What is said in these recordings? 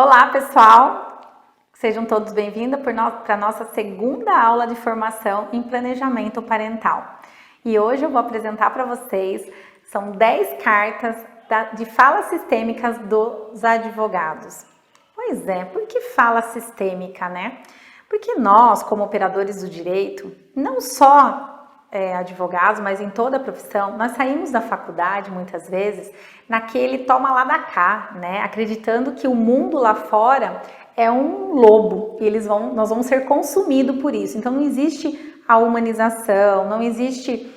Olá, pessoal! Sejam todos bem-vindos para a nossa segunda aula de formação em planejamento parental. E hoje eu vou apresentar para vocês, são 10 cartas de falas sistêmicas dos advogados. Pois é, por que fala sistêmica, né? Porque nós, como operadores do direito, não só advogados, mas em toda a profissão, nós saímos da faculdade, muitas vezes, naquele toma lá da cá, né? Acreditando que o mundo lá fora é um lobo e nós vamos ser consumidos por isso. Então não existe a humanização, não existe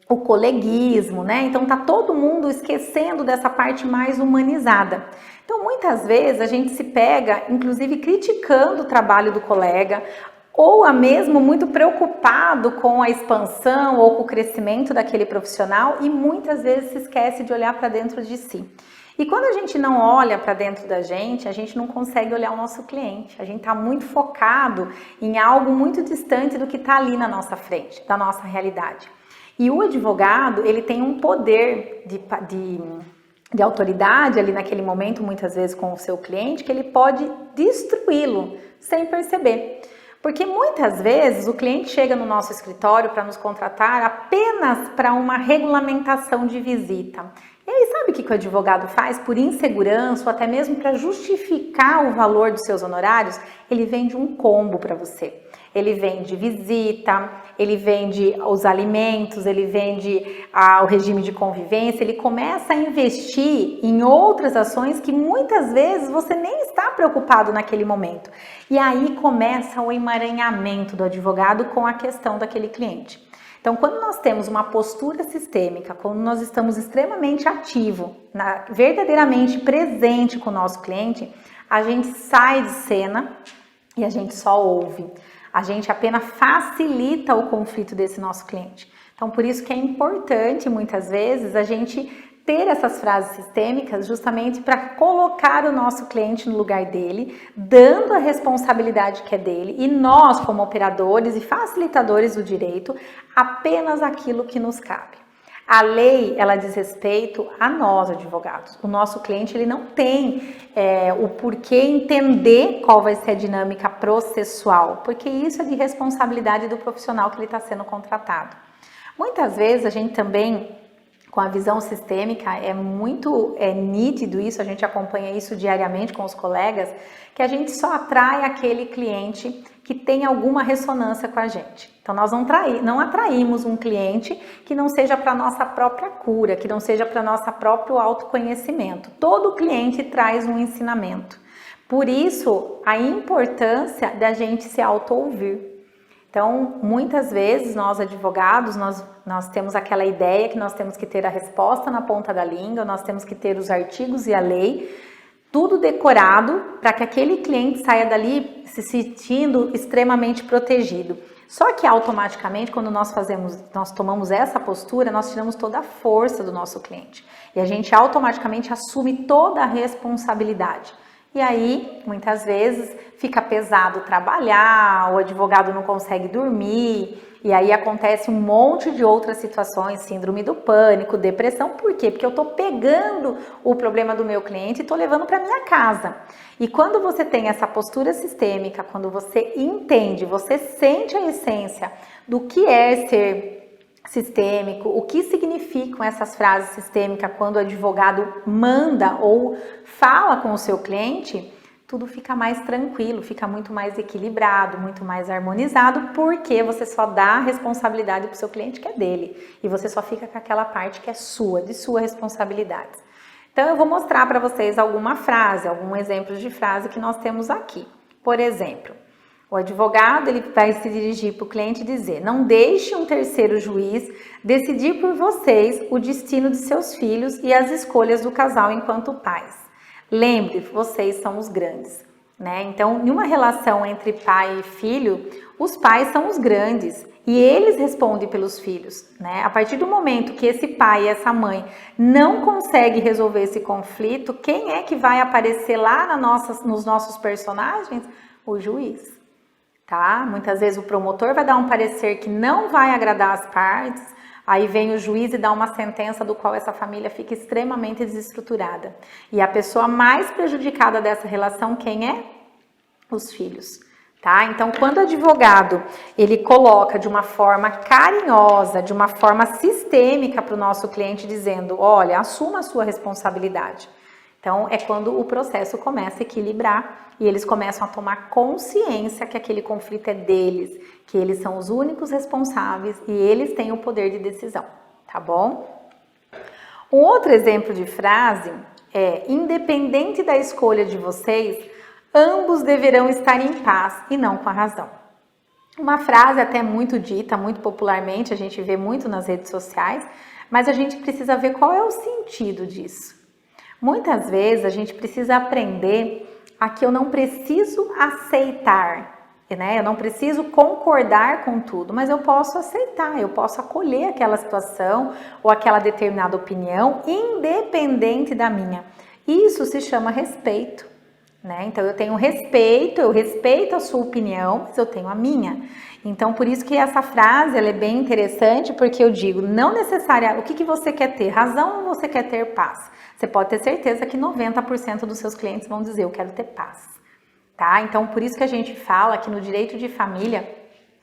o coleguismo, né? Então tá todo mundo esquecendo dessa parte mais humanizada. Então muitas vezes a gente se pega, inclusive, criticando o trabalho do colega, ou mesmo muito preocupado com a expansão ou com o crescimento daquele profissional e muitas vezes se esquece de olhar para dentro de si. E quando a gente não olha para dentro da gente, a gente não consegue olhar o nosso cliente. A gente está muito focado em algo muito distante do que está ali na nossa frente, da nossa realidade. E o advogado, ele tem um poder de autoridade ali naquele momento, muitas vezes com o seu cliente, que ele pode destruí-lo sem perceber. Porque muitas vezes o cliente chega no nosso escritório para nos contratar apenas para uma regulamentação de visita. E aí sabe o que o advogado faz? Por insegurança ou até mesmo para justificar o valor dos seus honorários, ele vende um combo para você. Ele vende visita, ele vende os alimentos, ele vende o regime de convivência, ele começa a investir em outras ações que muitas vezes você nem está preocupado naquele momento. E aí começa o emaranhamento do advogado com a questão daquele cliente. Então, quando nós temos uma postura sistêmica, quando nós estamos extremamente ativo, verdadeiramente presente com o nosso cliente, a gente sai de cena e a gente só ouve. A gente apenas facilita o conflito desse nosso cliente. Então, por isso que é importante, muitas vezes, a gente ter essas frases sistêmicas justamente para colocar o nosso cliente no lugar dele, dando a responsabilidade que é dele, e nós, como operadores e facilitadores do direito, apenas aquilo que nos cabe. A lei, ela diz respeito a nós, advogados. O nosso cliente, ele não tem o porquê entender qual vai ser a dinâmica processual, porque isso é de responsabilidade do profissional que ele está sendo contratado. Muitas vezes a gente também, com a visão sistêmica, é muito nítido isso, a gente acompanha isso diariamente com os colegas, que a gente só atrai aquele cliente que tem alguma ressonância com a gente. Então nós não atraímos um cliente que não seja para nossa própria cura, que não seja para nosso próprio autoconhecimento. Todo cliente traz um ensinamento. Por isso, a importância da gente se auto-ouvir. Então, muitas vezes, nós advogados, nós temos aquela ideia que nós temos que ter a resposta na ponta da língua, nós temos que ter os artigos e a lei, tudo decorado para que aquele cliente saia dali se sentindo extremamente protegido. Só que automaticamente, quando nós tomamos essa postura, nós tiramos toda a força do nosso cliente. E a gente automaticamente assume toda a responsabilidade. E aí, muitas vezes, fica pesado trabalhar, o advogado não consegue dormir, e aí acontece um monte de outras situações, síndrome do pânico, depressão. Por quê? Porque eu estou pegando o problema do meu cliente e estou levando para minha casa. E quando você tem essa postura sistêmica, quando você entende, você sente a essência do que é ser sistêmico, o que significam essas frases sistêmicas quando o advogado manda ou fala com o seu cliente, tudo fica mais tranquilo, fica muito mais equilibrado, muito mais harmonizado, porque você só dá a responsabilidade para o seu cliente que é dele, e você só fica com aquela parte que é sua, de sua responsabilidade. Então eu vou mostrar para vocês alguma frase, algum exemplo de frase que nós temos aqui. Por exemplo, o advogado, ele vai se dirigir para o cliente e dizer: não deixe um terceiro juiz decidir por vocês o destino de seus filhos e as escolhas do casal enquanto pais. Lembre, vocês são os grandes, né? Então, em uma relação entre pai e filho, os pais são os grandes e eles respondem pelos filhos, né? A partir do momento que esse pai e essa mãe não conseguem resolver esse conflito, quem é que vai aparecer lá nos nossos personagens? O juiz. Tá? Muitas vezes o promotor vai dar um parecer que não vai agradar as partes, Aí vem o juiz e dá uma sentença do qual essa família fica extremamente desestruturada. E a pessoa mais prejudicada dessa relação, quem é? Os filhos. Tá? Então, quando o advogado ele coloca de uma forma carinhosa, de uma forma sistêmica para o nosso cliente, dizendo, olha, assuma a sua responsabilidade. Então, é quando o processo começa a equilibrar e eles começam a tomar consciência que aquele conflito é deles, que eles são os únicos responsáveis e eles têm o poder de decisão, tá bom? Um outro exemplo de frase é, independente da escolha de vocês, ambos deverão estar em paz e não com a razão. Uma frase até muito dita, muito popularmente, a gente vê muito nas redes sociais, mas a gente precisa ver qual é o sentido disso. Muitas vezes a gente precisa aprender a que eu não preciso aceitar, né? Eu não preciso concordar com tudo, mas eu posso aceitar, eu posso acolher aquela situação ou aquela determinada opinião, independente da minha. Isso se chama respeito. Né? Então eu tenho respeito, eu respeito a sua opinião, mas eu tenho a minha. Então por isso que essa frase ela é bem interessante, porque eu digo, não necessariamente, o que você quer ter, razão ou você quer ter paz? Você pode ter certeza que 90% dos seus clientes vão dizer, eu quero ter paz. Tá? Então por isso que a gente fala que no direito de família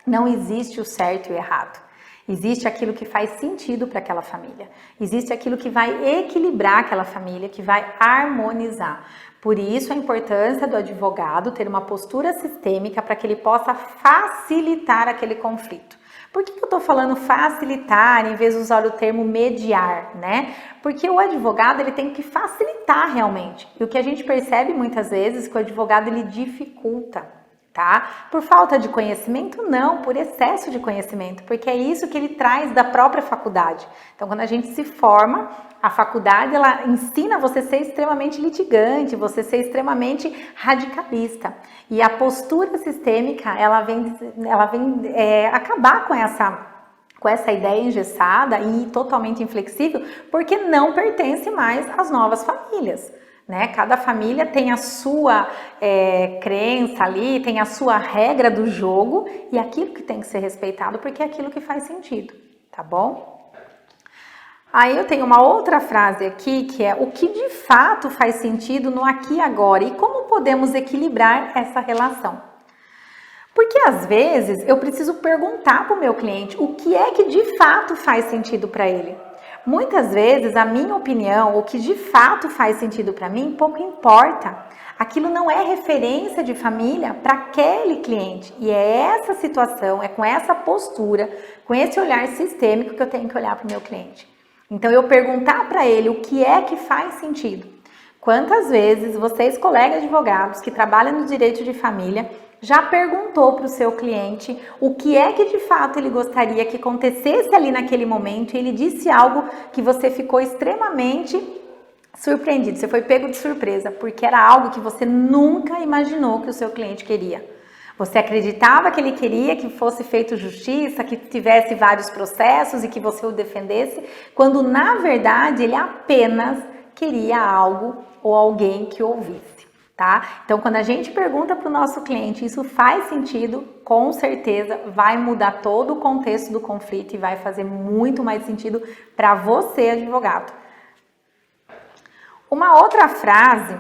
não existe o certo e o errado. Existe aquilo que faz sentido para aquela família. Existe aquilo que vai equilibrar aquela família, que vai harmonizar. Por isso a importância do advogado ter uma postura sistêmica para que ele possa facilitar aquele conflito. Por que eu estou falando facilitar em vez de usar o termo mediar, né? Porque o advogado ele tem que facilitar realmente. E o que a gente percebe muitas vezes é que o advogado ele dificulta. Tá? Por falta de conhecimento? Não, por excesso de conhecimento, porque é isso que ele traz da própria faculdade. Então, quando a gente se forma, a faculdade ela ensina você a ser extremamente litigante, você ser extremamente radicalista. E a postura sistêmica, ela vem acabar com essa ideia engessada e totalmente inflexível, porque não pertence mais às novas famílias. Né? Cada família tem a sua crença ali, tem a sua regra do jogo e aquilo que tem que ser respeitado porque é aquilo que faz sentido, tá bom? Aí eu tenho uma outra frase aqui que é o que de fato faz sentido no aqui e agora e como podemos equilibrar essa relação. Porque às vezes eu preciso perguntar para o meu cliente o que é que de fato faz sentido para ele. Muitas vezes a minha opinião, o que de fato faz sentido para mim, pouco importa. Aquilo não é referência de família para aquele cliente. E é essa situação, é com essa postura, com esse olhar sistêmico que eu tenho que olhar para o meu cliente. Então eu perguntar para ele o que é que faz sentido. Quantas vezes vocês, colegas advogados que trabalham no direito de família, já perguntou para o seu cliente o que é que de fato ele gostaria que acontecesse ali naquele momento e ele disse algo que você ficou extremamente surpreendido, você foi pego de surpresa, porque era algo que você nunca imaginou que o seu cliente queria. Você acreditava que ele queria que fosse feito justiça, que tivesse vários processos e que você o defendesse, quando na verdade ele apenas queria algo ou alguém que ouvisse. Tá? Então, quando a gente pergunta para o nosso cliente, isso faz sentido, com certeza vai mudar todo o contexto do conflito e vai fazer muito mais sentido para você, advogado. Uma outra frase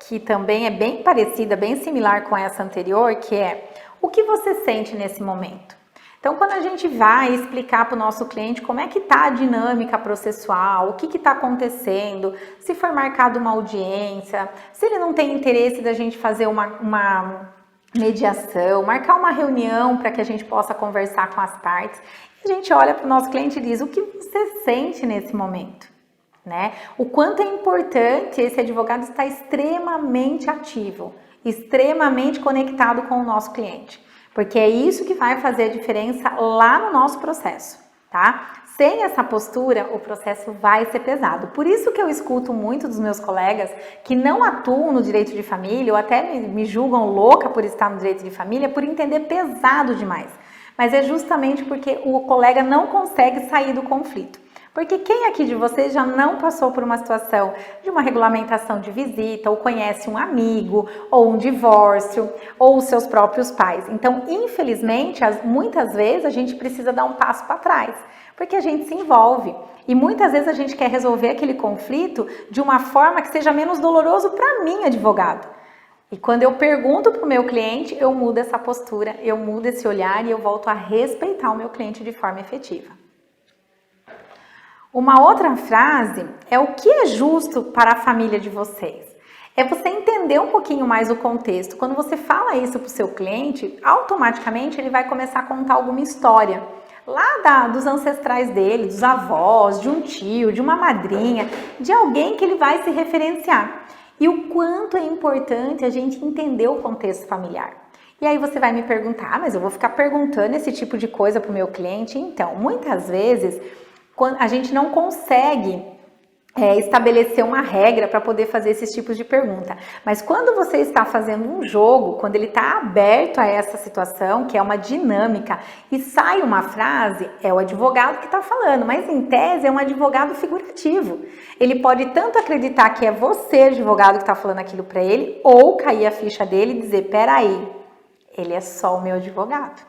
que também é bem parecida, bem similar com essa anterior, que é o que você sente nesse momento? Então, quando a gente vai explicar para o nosso cliente como é que está a dinâmica processual, o que está acontecendo, se foi marcada uma audiência, se ele não tem interesse da gente fazer uma mediação, marcar uma reunião para que a gente possa conversar com as partes, a gente olha para o nosso cliente e diz o que você sente nesse momento. Né? O quanto é importante esse advogado estar extremamente ativo, extremamente conectado com o nosso cliente. Porque é isso que vai fazer a diferença lá no nosso processo, tá? Sem essa postura, o processo vai ser pesado. Por isso que eu escuto muito dos meus colegas que não atuam no direito de família ou até me julgam louca por estar no direito de família, por entender pesado demais. Mas é justamente porque o colega não consegue sair do conflito. Porque quem aqui de vocês já não passou por uma situação de uma regulamentação de visita, ou conhece um amigo, ou um divórcio, ou os seus próprios pais? Então, infelizmente, muitas vezes a gente precisa dar um passo para trás, porque a gente se envolve. E muitas vezes a gente quer resolver aquele conflito de uma forma que seja menos doloroso para mim, advogado. E quando eu pergunto para o meu cliente, eu mudo essa postura, eu mudo esse olhar e eu volto a respeitar o meu cliente de forma efetiva. Uma outra frase é: o que é justo para a família de vocês? É você entender um pouquinho mais o contexto. Quando você fala isso para o seu cliente, automaticamente ele vai começar a contar alguma história lá dos ancestrais dele, dos avós, de um tio, de uma madrinha, de alguém que ele vai se referenciar. E o quanto é importante a gente entender o contexto familiar. E aí você vai me perguntar: mas eu vou ficar perguntando esse tipo de coisa para o meu cliente? Então, muitas vezes a gente não consegue estabelecer uma regra para poder fazer esses tipos de pergunta. Mas quando você está fazendo um jogo, quando ele está aberto a essa situação, que é uma dinâmica, e sai uma frase, é o advogado que está falando, mas em tese é um advogado figurativo. Ele pode tanto acreditar que é você, advogado, que está falando aquilo para ele, ou cair a ficha dele e dizer: peraí, ele é só o meu advogado.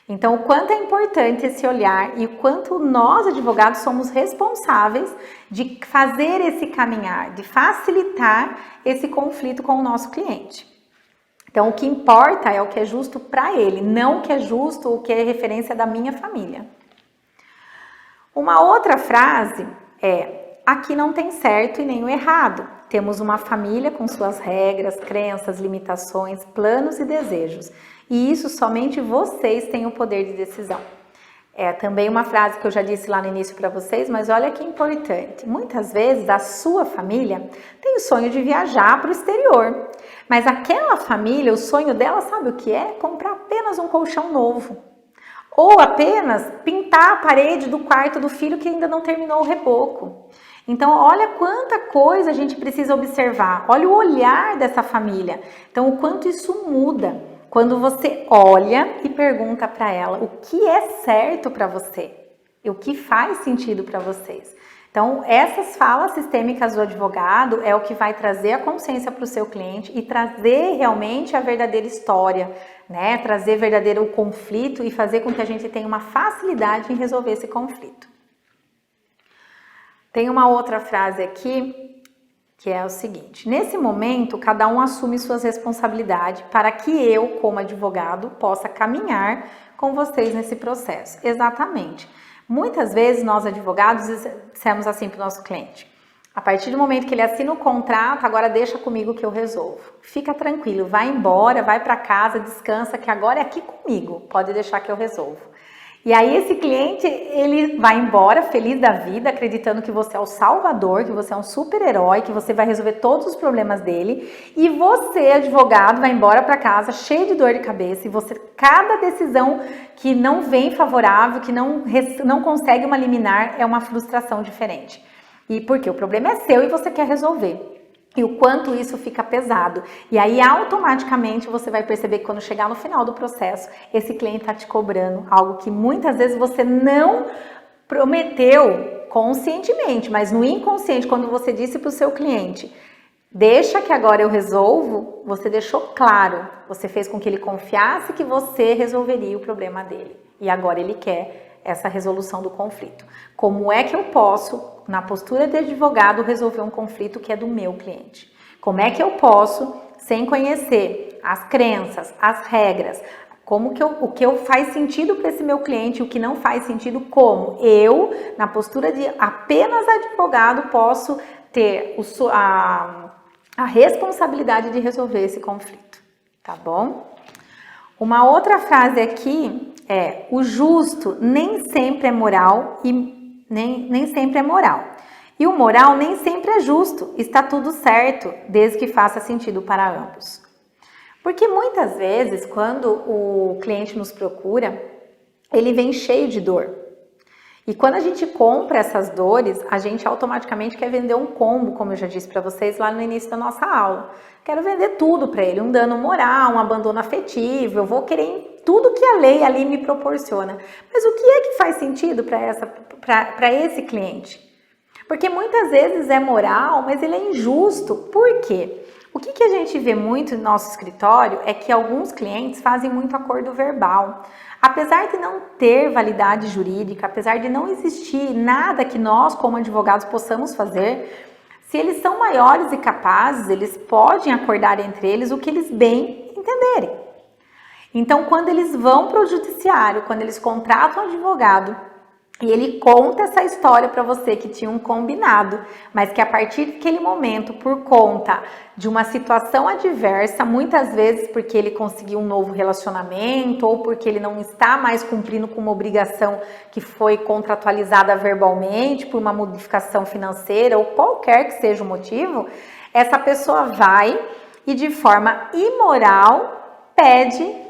Então, o quanto é importante esse olhar e o quanto nós, advogados, somos responsáveis de fazer esse caminhar, de facilitar esse conflito com o nosso cliente. Então, o que importa é o que é justo para ele, não o que é justo ou o que é referência da minha família. Uma outra frase é: aqui não tem certo e nem o errado. Temos uma família com suas regras, crenças, limitações, planos e desejos. E isso somente vocês têm o poder de decisão. É também uma frase que eu já disse lá no início para vocês, mas olha que importante. Muitas vezes a sua família tem o sonho de viajar para o exterior. Mas aquela família, o sonho dela, sabe o que é? Comprar apenas um colchão novo. Ou apenas pintar a parede do quarto do filho que ainda não terminou o reboco. Então, olha quanta coisa a gente precisa observar. Olha o olhar dessa família. Então, o quanto isso muda quando você olha e pergunta para ela o que é certo para você e o que faz sentido para vocês. Então, essas falas sistêmicas do advogado é o que vai trazer a consciência para o seu cliente e trazer realmente a verdadeira história, né? Trazer verdadeiro conflito e fazer com que a gente tenha uma facilidade em resolver esse conflito. Tem uma outra frase aqui que é o seguinte: nesse momento, cada um assume suas responsabilidades para que eu, como advogado, possa caminhar com vocês nesse processo. Exatamente. Muitas vezes nós, advogados, dissemos assim para o nosso cliente: a partir do momento que ele assina o contrato, agora deixa comigo que eu resolvo. Fica tranquilo, vai embora, vai para casa, descansa, que agora é aqui comigo, pode deixar que eu resolvo. E aí esse cliente, ele vai embora feliz da vida, acreditando que você é o salvador, que você é um super-herói, que você vai resolver todos os problemas dele. E você, advogado, vai embora para casa cheio de dor de cabeça. E você, cada decisão que não vem favorável, que não consegue uma liminar, é uma frustração diferente. E porque o problema é seu e você quer resolver. E o quanto isso fica pesado. E aí, automaticamente, você vai perceber que quando chegar no final do processo, esse cliente está te cobrando algo que muitas vezes você não prometeu conscientemente, mas no inconsciente, quando você disse para o seu cliente: deixa que agora eu resolvo, você deixou claro, você fez com que ele confiasse que você resolveria o problema dele. E agora ele quer essa resolução do conflito. Como é que eu posso, na postura de advogado, resolver um conflito que é do meu cliente? Como é que eu posso, sem conhecer as crenças, as regras, o que faz sentido para esse meu cliente, o que não faz sentido, como eu, na postura de apenas advogado, posso ter a responsabilidade de resolver esse conflito, tá bom? Uma outra frase aqui é: o justo nem sempre é moral e nem sempre é moral. E o moral nem sempre é justo. Está tudo certo, desde que faça sentido para ambos. Porque muitas vezes, quando o cliente nos procura, ele vem cheio de dor. E quando a gente compra essas dores, a gente automaticamente quer vender um combo, como eu já disse para vocês lá no início da nossa aula. Quero vender tudo para ele, um dano moral, um abandono afetivo, eu vou querer tudo que a lei ali me proporciona. Mas o que é que faz sentido para esse cliente? Porque muitas vezes é moral, mas ele é injusto. Por quê? O que a gente vê muito no nosso escritório é que alguns clientes fazem muito acordo verbal. Apesar de não ter validade jurídica, apesar de não existir nada que nós, como advogados, possamos fazer, se eles são maiores e capazes, eles podem acordar entre eles o que eles bem entenderem. Então, quando eles vão para o judiciário, quando eles contratam um advogado e ele conta essa história para você que tinha um combinado, mas que a partir daquele momento, por conta de uma situação adversa, muitas vezes porque ele conseguiu um novo relacionamento ou porque ele não está mais cumprindo com uma obrigação que foi contratualizada verbalmente por uma modificação financeira ou qualquer que seja o motivo, essa pessoa vai e de forma imoral pede,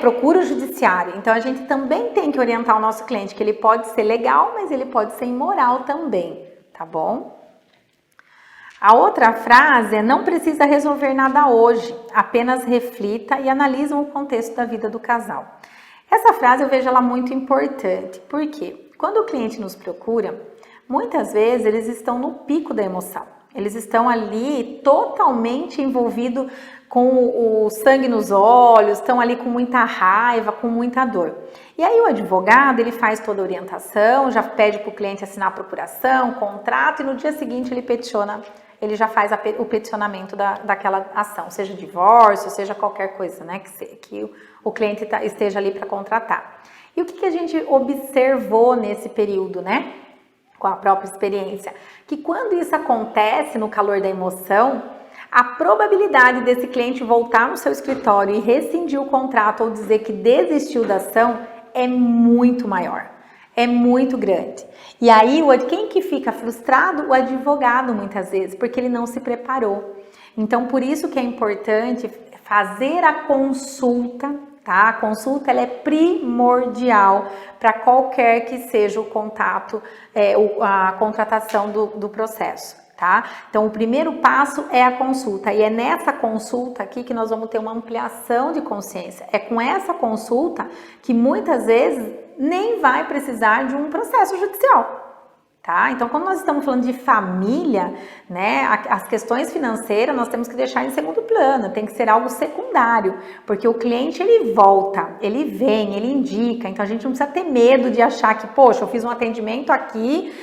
procura o judiciário. Então a gente também tem que orientar o nosso cliente que ele pode ser legal, mas ele pode ser imoral também, tá bom? A outra frase é: não precisa resolver nada hoje, apenas reflita e analise o contexto da vida do casal. Essa frase eu vejo ela muito importante, porque quando o cliente nos procura, muitas vezes eles estão no pico da emoção. Eles estão ali totalmente envolvidos com o sangue nos olhos, estão ali com muita raiva, com muita dor. E aí o advogado, ele faz toda a orientação, já pede para o cliente assinar a procuração, contrato, e no dia seguinte ele peticiona, ele já faz o peticionamento daquela ação, seja divórcio, seja qualquer coisa, né, que o cliente esteja ali para contratar. E o que a gente observou nesse período, né? Com a própria experiência, que quando isso acontece no calor da emoção, a probabilidade desse cliente voltar no seu escritório e rescindir o contrato ou dizer que desistiu da ação é muito maior, é muito grande. E aí, quem que fica frustrado? O advogado, muitas vezes, porque ele não se preparou. Então, por isso que é importante fazer a consulta, tá? A consulta ela é primordial para qualquer que seja o contato, a contratação do processo, tá? Então, o primeiro passo é a consulta, e é nessa consulta aqui que nós vamos ter uma ampliação de consciência. É com essa consulta que muitas vezes nem vai precisar de um processo judicial. Tá? Então, quando nós estamos falando de família, né, as questões financeiras nós temos que deixar em segundo plano, tem que ser algo secundário, porque o cliente ele volta, ele vem, ele indica, então a gente não precisa ter medo de achar que, poxa, eu fiz um atendimento aqui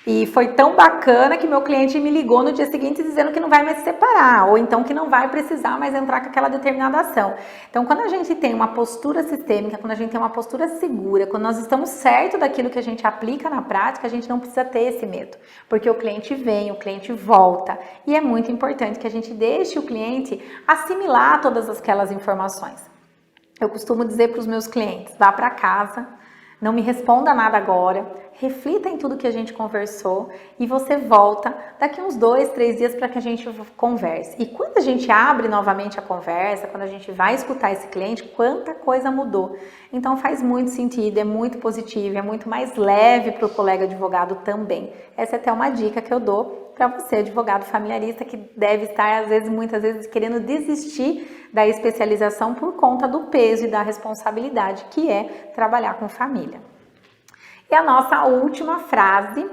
e foi tão bacana que meu cliente me ligou no dia seguinte dizendo que não vai mais se separar, ou então que não vai precisar mais entrar com aquela determinada ação. Então, quando a gente tem uma postura sistêmica, quando a gente tem uma postura segura, quando nós estamos certos daquilo que a gente aplica na prática, a gente não precisa ter esse medo, porque o cliente vem, o cliente volta, e é muito importante que a gente deixe o cliente assimilar todas aquelas informações. Eu costumo dizer para os meus clientes: vá para casa, não me responda nada agora, reflita em tudo que a gente conversou e você volta daqui uns 2, 3 dias para que a gente converse. E quando a gente abre novamente a conversa, quando a gente vai escutar esse cliente, quanta coisa mudou. Então faz muito sentido, é muito positivo, é muito mais leve para o colega advogado também. Essa é até uma dica que eu dou para você, advogado familiarista, que deve estar, muitas vezes, querendo desistir da especialização por conta do peso e da responsabilidade que é trabalhar com família. E a nossa última frase,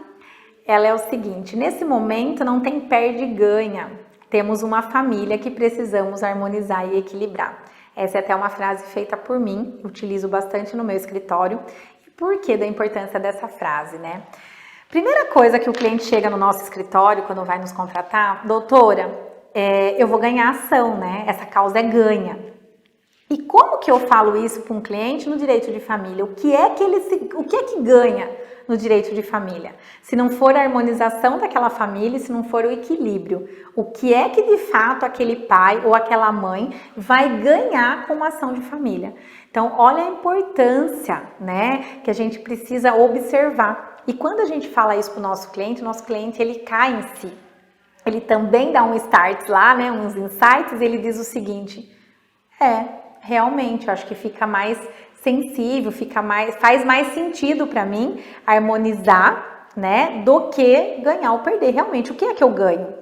ela é o seguinte: nesse momento não tem perde e ganha, temos uma família que precisamos harmonizar e equilibrar. Essa é até uma frase feita por mim, utilizo bastante no meu escritório. E por que da importância dessa frase, né? Primeira coisa que o cliente chega no nosso escritório quando vai nos contratar: doutora, eu vou ganhar ação, né? Essa causa é ganha. E como que eu falo isso para um cliente no direito de família? O que é que ganha no direito de família? Se não for a harmonização daquela família, se não for o equilíbrio, o que é que de fato aquele pai ou aquela mãe vai ganhar com uma ação de família? Então, olha a importância, né, que a gente precisa observar. E quando a gente fala isso para o nosso cliente ele cai em si. Ele também dá um start lá, né, uns insights, e ele diz o seguinte: realmente, eu acho que fica mais sensível, faz mais sentido para mim harmonizar, né, do que ganhar ou perder. Realmente, o que é que eu ganho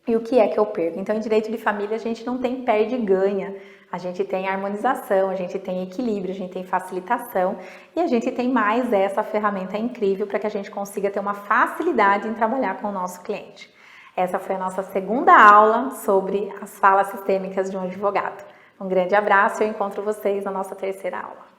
e o que é que eu perco? Então, em direito de família, a gente não tem perde e ganha. A gente tem harmonização, a gente tem equilíbrio, a gente tem facilitação e a gente tem mais essa ferramenta incrível para que a gente consiga ter uma facilidade em trabalhar com o nosso cliente. Essa foi a nossa segunda aula sobre as falas sistêmicas de um advogado. Um grande abraço e eu encontro vocês na nossa terceira aula.